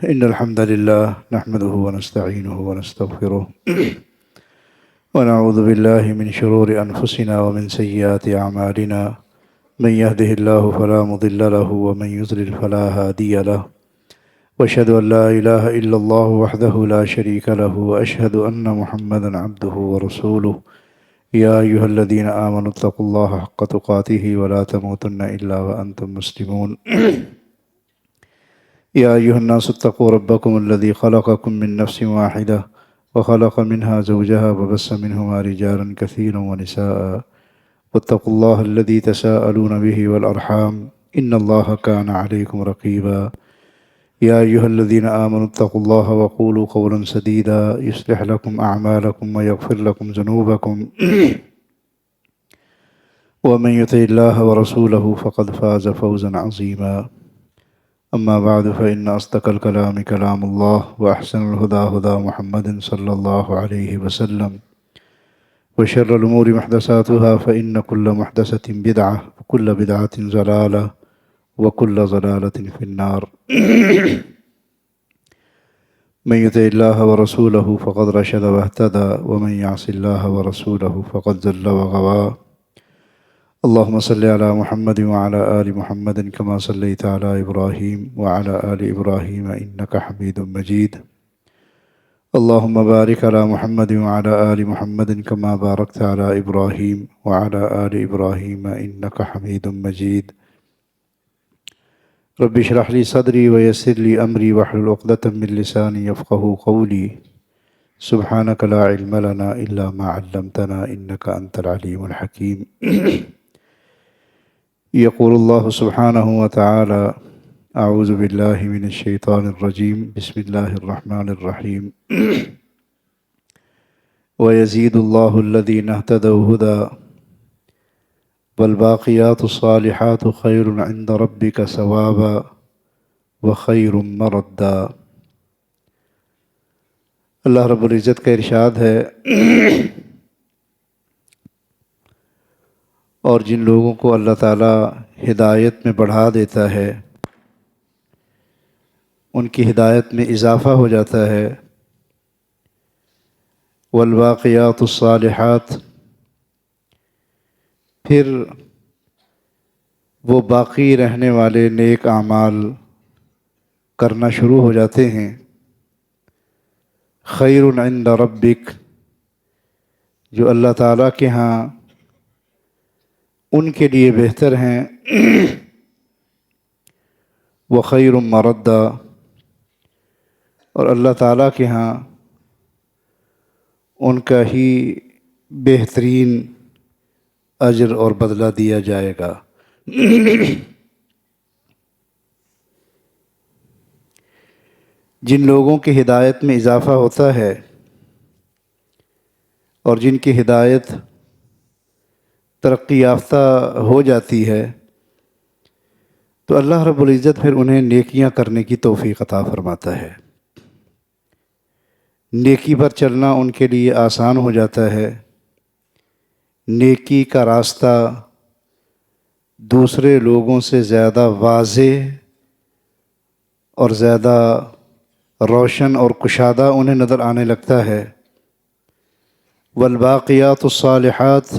إن الحمد لله نحمده ونستعينه ونستغفره ونعوذ بالله من شرور أنفسنا ومن سيئات أعمالنا من يهده الله فلا مضل له ومن يضلل فلا هادي له وأشهد أن لا إله إلا الله وحده لا شريك له وأشهد أن محمدا عبده ورسوله يا أيها الذين آمنوا اتقوا الله حق تقاته ولا تموتن إلا وأنتم مسلمون يا أيها الناس اتقوا ربكم الذي خلقكم من نفس واحدة وخلق منها زوجها وبث منهما رجالا كثيرا ونساء واتقوا الله الذي تساءلون به والأرحام إن الله كان عليكم رقيبا يا أيها الذين آمنوا اتقوا الله وقولوا قولا سديدا يصلح لكم أعمالكم ويغفر لكم ذنوبكم ومن يطع الله ورسوله فقد فاز فوزا عظيما أما بعد فإن أصدق الكلام كلام الله وأحسن الهدى هدى محمد صلى الله عليه وسلم وشر الأمور محدثاتها فإن كل محدثة بدعة وكل بدعة ضلالة وكل ضلالة في النار من يطع الله ورسوله فقد رشد واهتدى ومن يعص الله ورسوله فقد ضل وغوى اللهم صل على محمد وعلى آل محمد كما صليت على إبراهيم وعلى آل إبراهيم إنك حميد مجيد اللهم بارك على محمد وعلى آل محمد كما باركت على إبراهيم وعلى آل إبراهيم إنك حميد مجيد رب اشرح لي صدري ويسر لي أمري واحلل عقدة من لساني يفقهوا قولي سبحانك لا علم لنا إلا ما علمتنا إنك أنت العليم الحكيم يقول الله سبحانه وتعالى أعوذ بالله من الشيطان الرجيم بسم الله الرحمن الرحيم ويزيد الله الذين اهتدوا هدى والباقيات الصالحات خير عند ربك ثوابا وخير مردا۔ اللہ رب العزت کا ارشاد ہے اور جن لوگوں کو اللہ تعالیٰ ہدایت میں بڑھا دیتا ہے ان کی ہدایت میں اضافہ ہو جاتا ہے۔ والباقیات الصالحات، پھر وہ باقی رہنے والے نیک اعمال کرنا شروع ہو جاتے ہیں۔ خیر عند ربک، جو اللہ تعالیٰ کے ہاں ان کے لیے بہتر ہیں۔ وخیر مردا، اور اللہ تعالیٰ کے ہاں ان کا ہی بہترین اجر اور بدلہ دیا جائے گا۔ جن لوگوں کی ہدایت میں اضافہ ہوتا ہے اور جن کی ہدایت ترقی یافتہ ہو جاتی ہے تو اللہ رب العزت پھر انہیں نیکیاں کرنے کی توفیق عطا فرماتا ہے۔ نیکی پر چلنا ان کے لیے آسان ہو جاتا ہے۔ نیکی کا راستہ دوسرے لوگوں سے زیادہ واضح اور زیادہ روشن اور کشادہ انہیں نظر آنے لگتا ہے۔ والباقیات الصالحات،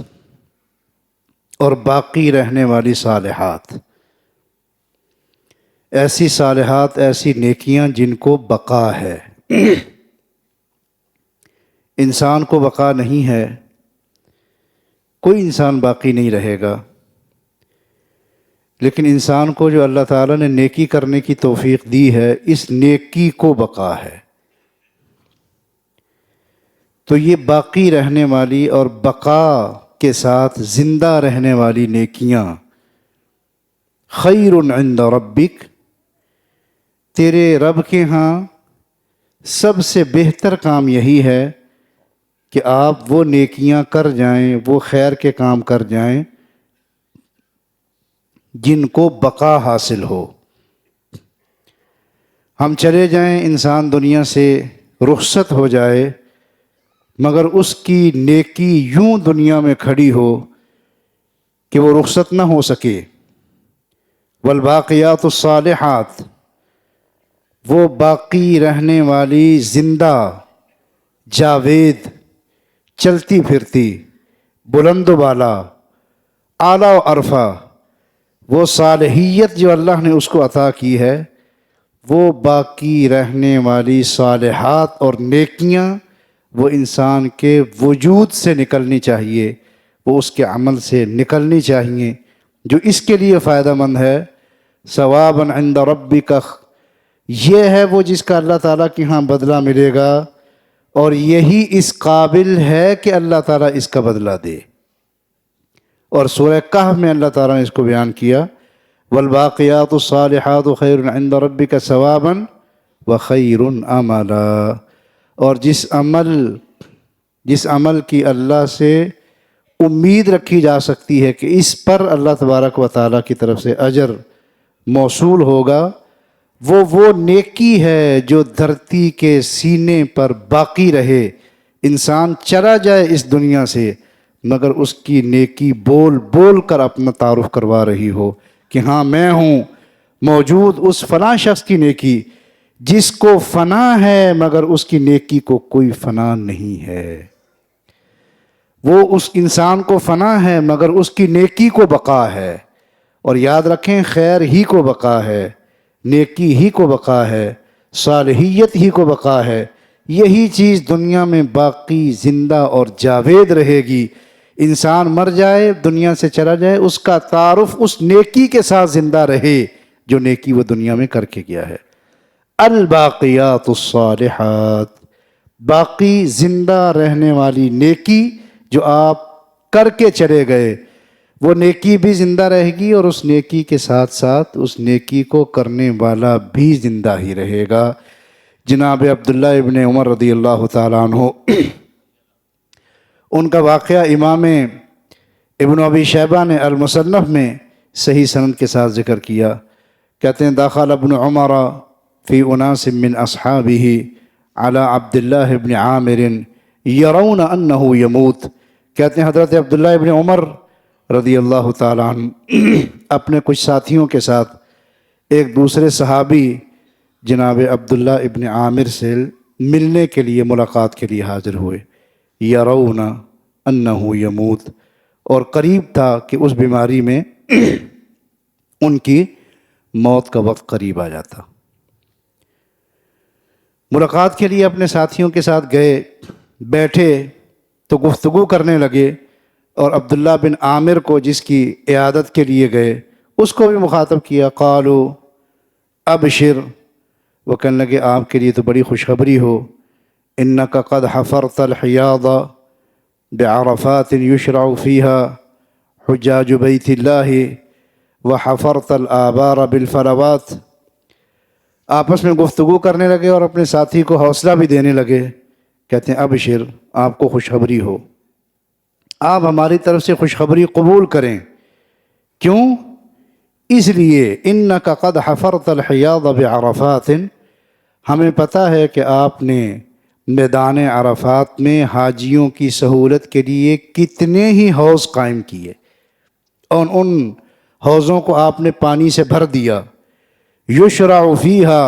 اور باقی رہنے والی صالحات، ایسی صالحات، ایسی نیکیاں جن کو بقا ہے۔ انسان کو بقا نہیں ہے، کوئی انسان باقی نہیں رہے گا، لیکن انسان کو جو اللہ تعالیٰ نے نیکی کرنے کی توفیق دی ہے، اس نیکی کو بقا ہے۔ تو یہ باقی رہنے والی اور بقا کے ساتھ زندہ رہنے والی نیکیاں خیر عند ربک، تیرے رب کے ہاں سب سے بہتر کام یہی ہے کہ آپ وہ نیکیاں کر جائیں، وہ خیر کے کام کر جائیں جن کو بقا حاصل ہو۔ ہم چلے جائیں، انسان دنیا سے رخصت ہو جائے، مگر اس کی نیکی یوں دنیا میں کھڑی ہو کہ وہ رخصت نہ ہو سکے۔ والباقیات الصالحات، وہ باقی رہنے والی زندہ جاوید چلتی پھرتی بلند و بالا اعلیٰ و عرفہ وہ صالحیت جو اللہ نے اس کو عطا کی ہے، وہ باقی رہنے والی صالحات اور نیکیاں وہ انسان کے وجود سے نکلنی چاہیے، وہ اس کے عمل سے نکلنی چاہیے جو اس کے لیے فائدہ مند ہے۔ ثواباً عند ربک، یہ ہے وہ جس کا اللہ تعالیٰ کے ہاں بدلہ ملے گا، اور یہی اس قابل ہے کہ اللہ تعالیٰ اس کا بدلہ دے۔ اور سورہ کہف میں اللہ تعالیٰ نے اس کو بیان کیا، والباقیات الصالحات خیر عند ربک ثوابا وخیر املا، اور جس عمل کی اللہ سے امید رکھی جا سکتی ہے کہ اس پر اللہ تبارک و تعالیٰ کی طرف سے اجر موصول ہوگا، وہ نیکی ہے جو دھرتی کے سینے پر باقی رہے، انسان چلا جائے اس دنیا سے مگر اس کی نیکی بول بول کر اپنا تعارف کروا رہی ہو کہ ہاں میں ہوں موجود، اس فلاں شخص کی نیکی جس کو فنا ہے مگر اس کی نیکی کو کوئی فنا نہیں ہے، وہ اس انسان کو فنا ہے مگر اس کی نیکی کو بقا ہے۔ اور یاد رکھیں، خیر ہی کو بقا ہے، نیکی ہی کو بقا ہے، صالحیت ہی کو بقا ہے، یہی چیز دنیا میں باقی زندہ اور جاوید رہے گی۔ انسان مر جائے، دنیا سے چلا جائے، اس کا تعارف اس نیکی کے ساتھ زندہ رہے جو نیکی وہ دنیا میں کر کے گیا ہے۔ الباقیات الصالحات، باقی زندہ رہنے والی نیکی جو آپ کر کے چلے گئے، وہ نیکی بھی زندہ رہے گی، اور اس نیکی کے ساتھ ساتھ اس نیکی کو کرنے والا بھی زندہ ہی رہے گا۔ جناب عبداللہ ابن عمر رضی اللہ تعالیٰ عنہ، ان کا واقعہ امام ابن ابی شیبہ نے المصنف میں صحیح سند کے ساتھ ذکر کیا۔ کہتے ہیں دخل ابن عمر فی اناس من اصحابہ علی عبداللہ ابن عامر یرون انہ یموت، کہتے ہیں حضرت عبداللہ ابن عمر رضی اللہ تعالیٰ عنہ اپنے کچھ ساتھیوں کے ساتھ ایک دوسرے صحابی جناب عبداللہ ابن عامر سے ملنے کے لیے، ملاقات کے لیے حاضر ہوئے۔ یرون انہ یموت، اور قریب تھا کہ اس بیماری میں ان کی موت کا وقت قریب آ جاتا۔ ملاقات کے لیے اپنے ساتھیوں کے ساتھ گئے، بیٹھے تو گفتگو کرنے لگے، اور عبداللہ بن عامر کو جس کی عیادت کے لیے گئے اس کو بھی مخاطب کیا۔ قالوا ابشر، وہ کہنے لگے آپ کے لیے تو بڑی خوشخبری ہو، انک قد حفرت الحیاض بعرفات یشرع فیها حجاج بیت اللہ وحفرت الآبار بالفلوات۔ آپس میں گفتگو کرنے لگے اور اپنے ساتھی کو حوصلہ بھی دینے لگے، کہتے ہیں ابشر، آپ کو خوشخبری ہو، آپ ہماری طرف سے خوشخبری قبول کریں۔ کیوں؟ اس لیے انک قد حفرت الحیاض بعرفات، ہمیں پتہ ہے کہ آپ نے میدان عرفات میں حاجیوں کی سہولت کے لیے کتنے ہی حوض قائم کیے، اور ان حوضوں کو آپ نے پانی سے بھر دیا۔ یشرع فیہا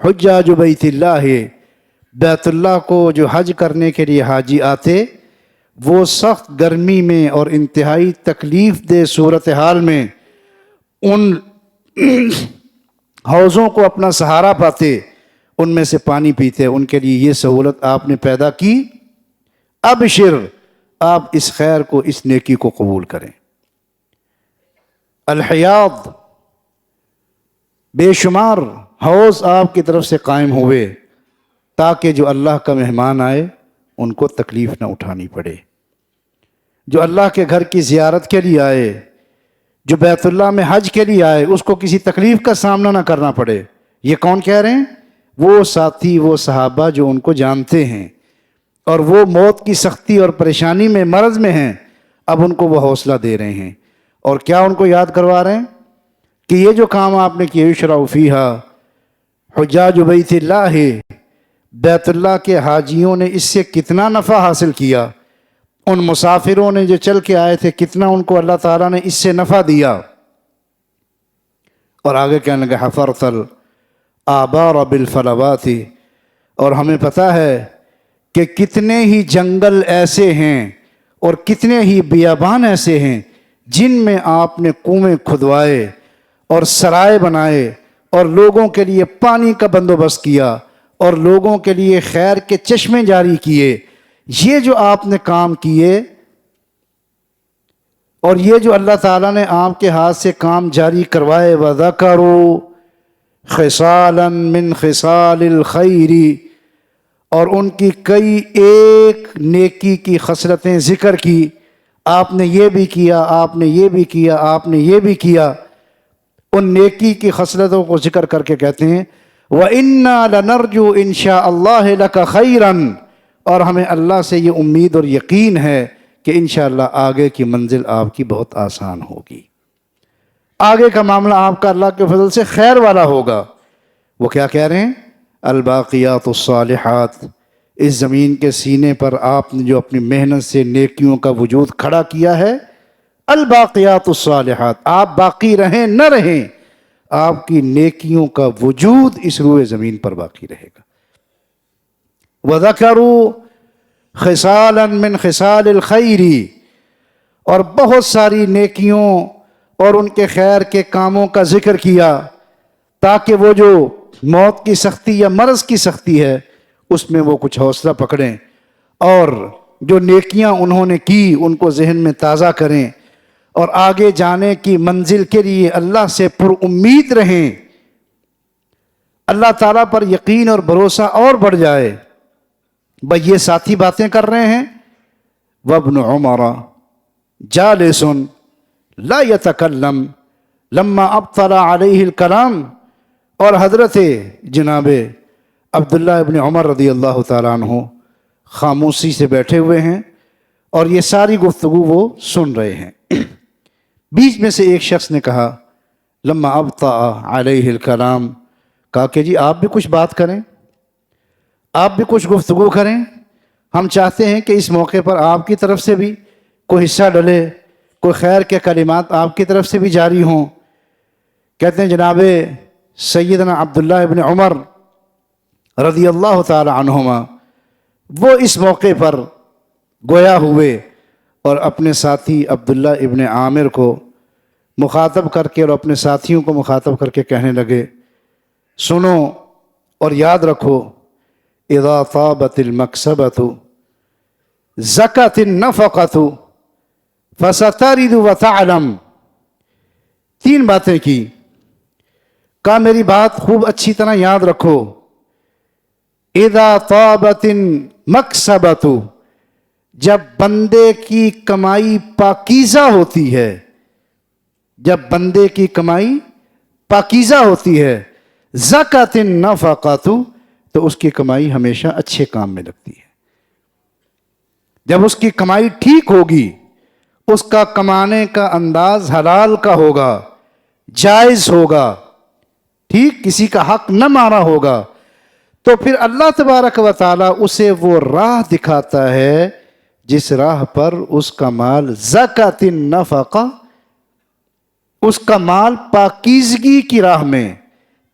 حجاج بیت اللہ، بیت اللہ کو جو حج کرنے کے لیے حاجی آتے، وہ سخت گرمی میں اور انتہائی تکلیف دہ صورتحال میں ان حوضوں کو اپنا سہارا پاتے، ان میں سے پانی پیتے، ان کے لیے یہ سہولت آپ نے پیدا کی۔ ابشر، آپ اس خیر کو، اس نیکی کو قبول کریں۔ الحیاض، بے شمار حوض آپ کی طرف سے قائم ہوئے تاکہ جو اللہ کا مہمان آئے ان کو تکلیف نہ اٹھانی پڑے، جو اللہ کے گھر کی زیارت کے لیے آئے، جو بیت اللہ میں حج کے لیے آئے، اس کو کسی تکلیف کا سامنا نہ کرنا پڑے۔ یہ کون کہہ رہے ہیں؟ وہ ساتھی، وہ صحابہ جو ان کو جانتے ہیں اور وہ موت کی سختی اور پریشانی میں، مرض میں ہیں، اب ان کو وہ حوصلہ دے رہے ہیں، اور کیا ان کو یاد کروا رہے ہیں کہ یہ جو کام آپ نے کیا، یشرع فیہا حجاج بیت اللہ، بیت اللہ کے حاجیوں نے اس سے کتنا نفع حاصل کیا، ان مسافروں نے جو چل کے آئے تھے کتنا ان کو اللہ تعالیٰ نے اس سے نفع دیا۔ اور آگے کہنے لگے حفرت آبار بالفلوات، اور ہمیں پتہ ہے کہ کتنے ہی جنگل ایسے ہیں اور کتنے ہی بیابان ایسے ہیں جن میں آپ نے کنویں کھدوائے اور سرائے بنائے اور لوگوں کے لیے پانی کا بندوبست کیا اور لوگوں کے لیے خیر کے چشمے جاری کیے۔ یہ جو آپ نے کام کیے اور یہ جو اللہ تعالیٰ نے آپ کے ہاتھ سے کام جاری کروائے، وَذَكَرُوا خِصَالًا مِّن خِصَالِ الْخَيْرِ، اور ان کی کئی ایک نیکی کی خصلتیں ذکر کی، آپ نے یہ بھی کیا، آپ نے یہ بھی کیا، آپ نے یہ بھی کیا، ان نیکی کی خصلتوں کو ذکر کر کے کہتے ہیں وَإِنَّا لَنَرْجُو إِن شَاءَ اللَّهِ لَكَ خَيْرًا، اور ہمیں اللہ سے یہ امید اور یقین ہے کہ انشاءاللہ آگے کی منزل آپ کی بہت آسان ہوگی، آگے کا معاملہ آپ کا اللہ کے فضل سے خیر والا ہوگا۔ وہ کیا کہہ رہے ہیں؟ الباقیات الصالحات، اس زمین کے سینے پر آپ نے جو اپنی محنت سے نیکیوں کا وجود کھڑا کیا ہے، الباقیات الصالحات، آپ باقی رہیں نہ رہیں، آپ کی نیکیوں کا وجود اس روئے زمین پر باقی رہے گا۔ وَذَكَرُوا خِصَالًا مِّن خِصَالِ الْخَيْرِ، اور بہت ساری نیکیوں اور ان کے خیر کے کاموں کا ذکر کیا تاکہ وہ جو موت کی سختی یا مرض کی سختی ہے اس میں وہ کچھ حوصلہ پکڑیں، اور جو نیکیاں انہوں نے کی ان کو ذہن میں تازہ کریں، اور آگے جانے کی منزل کے لیے اللہ سے پر امید رہیں، اللہ تعالیٰ پر یقین اور بھروسہ اور بڑھ جائے۔ بھئی یہ ساتھی باتیں کر رہے ہیں، وابن عمر جالس لا يتکلم لما ابطل علیہ الکلام، اور حضرت جناب عبداللہ ابن عمر رضی اللہ تعالیٰ عنہ خاموشی سے بیٹھے ہوئے ہیں اور یہ ساری گفتگو وہ سن رہے ہیں۔ بیچ میں سے ایک شخص نے کہا لما ابطأ علیہ الکلام، کہا کہ جی آپ بھی کچھ بات کریں، آپ بھی کچھ گفتگو کریں، ہم چاہتے ہیں کہ اس موقع پر آپ کی طرف سے بھی کوئی حصہ ڈلے، کوئی خیر کے کلمات آپ کی طرف سے بھی جاری ہوں۔ کہتے ہیں جناب سیدنا عبداللہ ابن عمر رضی اللہ تعالی عنہما وہ اس موقع پر گویا ہوئے اور اپنے ساتھی عبداللہ ابن عامر کو مخاطب کر کے اور اپنے ساتھیوں کو مخاطب کر کے کہنے لگے، سنو اور یاد رکھو، اذا طابت المکسبۃ زکت النفقۃ فسترد وتعلم، تین باتیں کی، کہا میری بات خوب اچھی طرح یاد رکھو، اذا طابت المکسبۃ، جب بندے کی کمائی پاکیزہ ہوتی ہے، جب بندے کی کمائی پاکیزہ ہوتی ہے، زکت النفقۃ، تو اس کی کمائی ہمیشہ اچھے کام میں لگتی ہے۔ جب اس کی کمائی ٹھیک ہوگی، اس کا کمانے کا انداز حلال کا ہوگا، جائز ہوگا، ٹھیک، کسی کا حق نہ مارا ہوگا، تو پھر اللہ تبارک و تعالی اسے وہ راہ دکھاتا ہے جس راہ پر اس کا مال زکات النفقہ، اس کا مال پاکیزگی کی راہ میں،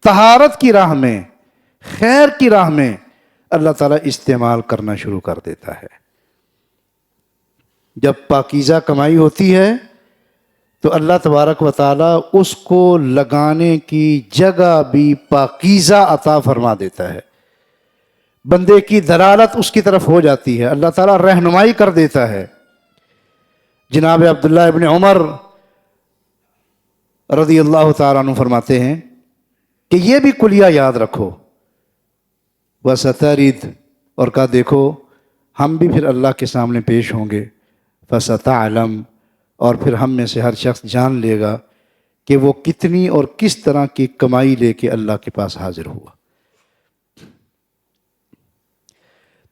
طہارت کی راہ میں، خیر کی راہ میں اللہ تعالیٰ استعمال کرنا شروع کر دیتا ہے۔ جب پاکیزہ کمائی ہوتی ہے تو اللہ تبارک و تعالیٰ اس کو لگانے کی جگہ بھی پاکیزہ عطا فرما دیتا ہے، بندے کی دلالت اس کی طرف ہو جاتی ہے، اللہ تعالیٰ رہنمائی کر دیتا ہے۔ جناب عبداللہ ابن عمر رضی اللہ تعالیٰ عنہ فرماتے ہیں کہ یہ بھی کلیہ یاد رکھو، وَسَتَرِد، اور کہا دیکھو ہم بھی پھر اللہ کے سامنے پیش ہوں گے، فَسَتَعْلَمْ، اور پھر ہم میں سے ہر شخص جان لے گا کہ وہ کتنی اور کس طرح کی کمائی لے کے اللہ کے پاس حاضر ہوا۔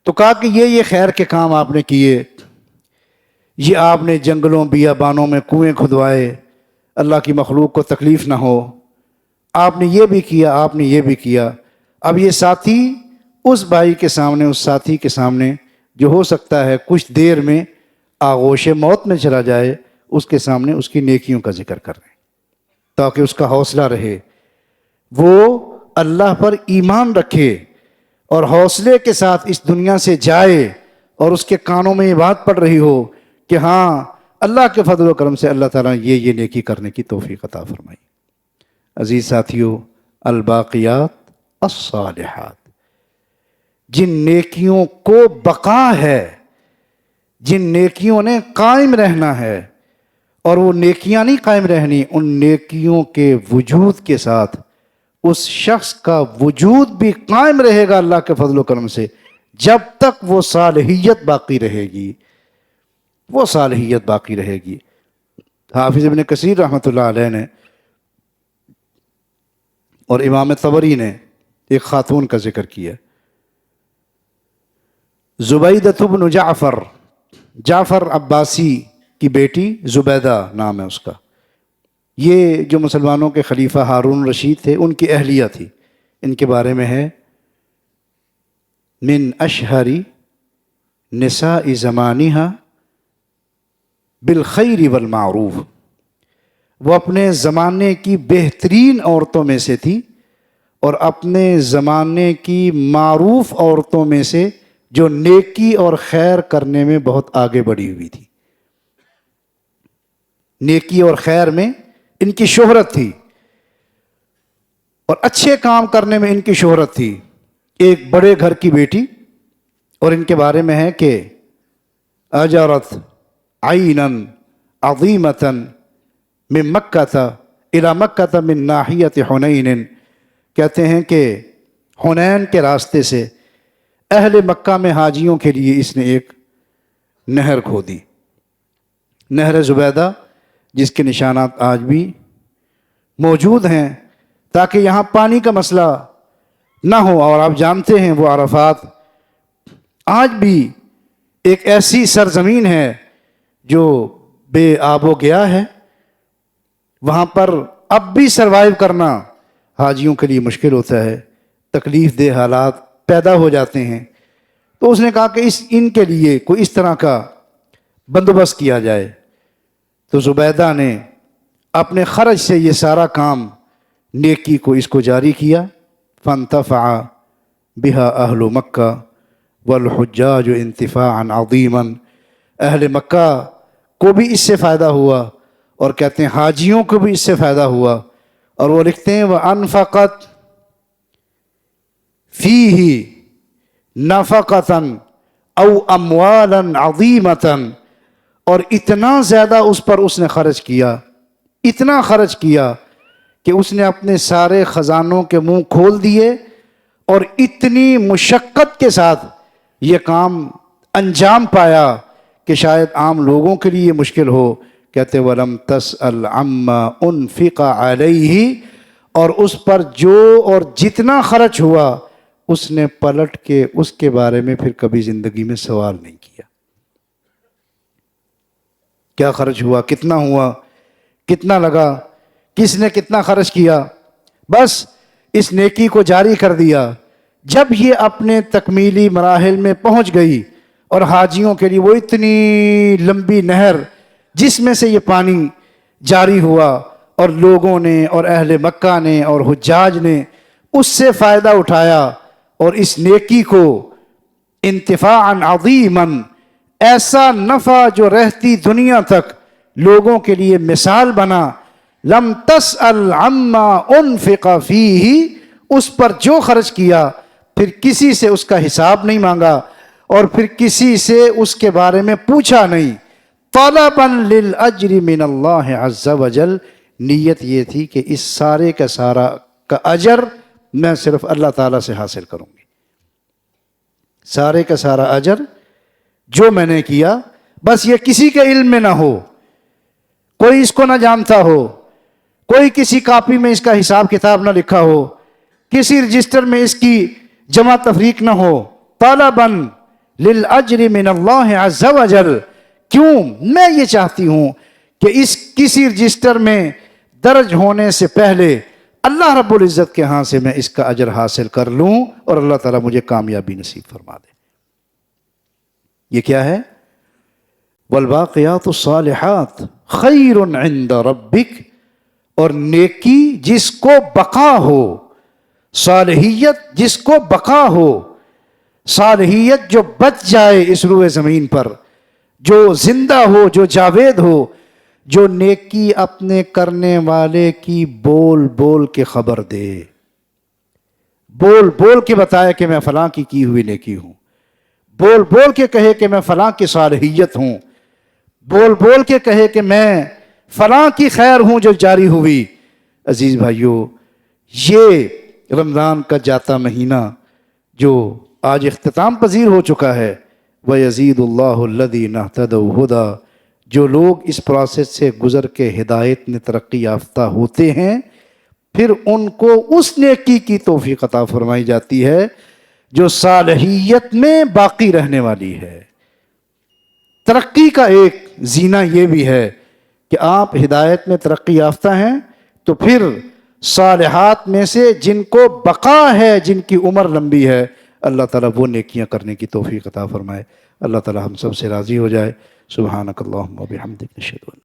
تو کہا کہ یہ خیر کے کام آپ نے کیے، یہ آپ نے جنگلوں بیابانوں میں کنویں کھدوائے اللہ کی مخلوق کو تکلیف نہ ہو، آپ نے یہ بھی کیا، آپ نے یہ بھی کیا۔ اب یہ ساتھی اس بھائی کے سامنے، اس ساتھی کے سامنے جو ہو سکتا ہے کچھ دیر میں آغوش موت میں چلا جائے، اس کے سامنے اس کی نیکیوں کا ذکر کر رہے ہیں تاکہ اس کا حوصلہ رہے، وہ اللہ پر ایمان رکھے اور حوصلے کے ساتھ اس دنیا سے جائے اور اس کے کانوں میں یہ بات پڑ رہی ہو کہ ہاں اللہ کے فضل و کرم سے اللہ تعالیٰ نے یہ نیکی کرنے کی توفیق عطا فرمائی۔ عزیز ساتھیو، الباقیات الصالحات، جن نیکیوں کو بقا ہے، جن نیکیوں نے قائم رہنا ہے، اور وہ نیکیاں نہیں قائم رہنی، ان نیکیوں کے وجود کے ساتھ اس شخص کا وجود بھی قائم رہے گا اللہ کے فضل و کرم سے، جب تک وہ صالحیت باقی رہے گی، وہ صالحیت باقی رہے گی۔ حافظ ابن کثیر رحمۃ اللہ علیہ نے اور امام طبری نے ایک خاتون کا ذکر کیا، زبیدۃ بن جعفر، جعفر عباسی کی بیٹی زبیدہ نام ہے اس کا، یہ جو مسلمانوں کے خلیفہ ہارون رشید تھے ان کی اہلیہ تھی۔ ان کے بارے میں ہے من اشہر نساء زمانہا بالخیر والمعروف، وہ اپنے زمانے کی بہترین عورتوں میں سے تھی اور اپنے زمانے کی معروف عورتوں میں سے جو نیکی اور خیر کرنے میں بہت آگے بڑھی ہوئی تھی۔ نیکی اور خیر میں ان کی شہرت تھی اور اچھے کام کرنے میں ان کی شہرت تھی۔ ایک بڑے گھر کی بیٹی، اور ان کے بارے میں ہے کہ اجرت عینا عظیمۃ من مکہ الی مکہ من ناحیت حنین، کہتے ہیں کہ حنین کے راستے سے اہل مکہ میں حاجیوں کے لیے اس نے ایک نہر کھودی، نہر زبیدہ، جس کے نشانات آج بھی موجود ہیں، تاکہ یہاں پانی کا مسئلہ نہ ہو۔ اور آپ جانتے ہیں وہ عرفات آج بھی ایک ایسی سرزمین ہے جو بے آب و گیا ہے، وہاں پر اب بھی سروائیو کرنا حاجیوں کے لیے مشکل ہوتا ہے، تکلیف دہ حالات پیدا ہو جاتے ہیں۔ تو اس نے کہا کہ ان کے لیے کوئی اس طرح کا بندوبست کیا جائے، تو زبیدہ نے اپنے خرچ سے یہ سارا کام نیکی کو اس کو جاری کیا۔ فانتفع بها اہل مکہ والحجاج انتفاعا عظیما، اہل مکہ کو بھی اس سے فائدہ ہوا، اور کہتے ہیں حاجیوں کو بھی اس سے فائدہ ہوا۔ اور وہ لکھتے ہیں وَأَنفَقَتْ فِيهِ نَفَقَةً أَوْ أَمْوَالًا عَظِيمَةً، اور اتنا زیادہ اس پر اس نے خرچ کیا، اتنا خرچ کیا کہ اس نے اپنے سارے خزانوں کے منہ کھول دیے، اور اتنی مشقت کے ساتھ یہ کام انجام پایا کہ شاید عام لوگوں کے لیے مشکل ہو۔ کہتے وَلَمْ تَسْأَلْ عَمَّا أُنْفِقَ عَلَيْهِ، اور اس پر جو اور جتنا خرچ ہوا اس نے پلٹ کے اس کے بارے میں پھر کبھی زندگی میں سوال نہیں کیا۔ کیا خرچ ہوا، کتنا ہوا، کتنا لگا، کس نے کتنا خرچ کیا، بس اس نیکی کو جاری کر دیا۔ جب یہ اپنے تکمیلی مراحل میں پہنچ گئی اور حاجیوں کے لیے وہ اتنی لمبی نہر جس میں سے یہ پانی جاری ہوا، اور لوگوں نے اور اہل مکہ نے اور حجاج نے اس سے فائدہ اٹھایا، اور اس نیکی کو انتفاعا عظیما، ایسا نفع جو رہتی دنیا تک لوگوں کے لیے مثال بنا۔ لم تسأل عما انفق فیہ، اس پر جو خرچ کیا پھر کسی سے اس کا حساب نہیں مانگا، اور پھر کسی سے اس کے بارے میں پوچھا نہیں۔ طلبا للاجر من اللہ عز وجل، نیت یہ تھی کہ اس سارے کا سارا کا اجر میں صرف اللہ تعالیٰ سے حاصل کروں گی، سارے کا سارا اجر جو میں نے کیا بس یہ کسی کے علم میں نہ ہو، کوئی اس کو نہ جانتا ہو، کوئی کسی کاپی میں اس کا حساب کتاب نہ لکھا ہو، کسی رجسٹر میں اس کی جمع تفریق نہ ہو۔ طلبا للاجر من اللہ عز وجل، کیوں؟ میں یہ چاہتی ہوں کہ اس کسی رجسٹر میں درج ہونے سے پہلے اللہ رب العزت کے ہاں سے میں اس کا اجر حاصل کر لوں، اور اللہ تعالیٰ مجھے کامیابی نصیب فرما دے۔ یہ کیا ہے؟ والباقیات الصالحات خیر عند ربک، اور نیکی جس کو بقا ہو، صالحیت جس کو بقا ہو، صالحیت جو بچ جائے اس روئے زمین پر، جو زندہ ہو، جو جاوید ہو، جو نیکی اپنے کرنے والے کی بول بول کے خبر دے، بول بول کے بتائے کہ میں فلاں کی ہوئی نیکی ہوں، بول بول کے کہے کہ میں فلاں کی صالحیت ہوں، بول بول کے کہے کہ میں فلاں کی خیر ہوں جو جاری ہوئی۔ عزیز بھائیو، یہ رمضان کا جاتا مہینہ جو آج اختتام پذیر ہو چکا ہے، وَيَزِيدُ اللَّهُ الَّذِينَ اهْتَدَوْا هُدًى، جو لوگ اس پروسیس سے گزر کے ہدایت میں ترقی یافتہ ہوتے ہیں، پھر ان کو اس نیکی کی توفیق عطا فرمائی جاتی ہے جو صالحیت میں باقی رہنے والی ہے۔ ترقی کا ایک زینہ یہ بھی ہے کہ آپ ہدایت میں ترقی یافتہ ہیں تو پھر صالحات میں سے جن کو بقا ہے، جن کی عمر لمبی ہے، اللہ تعالیٰ وہ نیکیاں کرنے کی توفیق عطا فرمائے۔ اللہ تعالیٰ ہم سب سے راضی ہو جائے۔ سبحانک اللہم و بحمدک، نشہد ان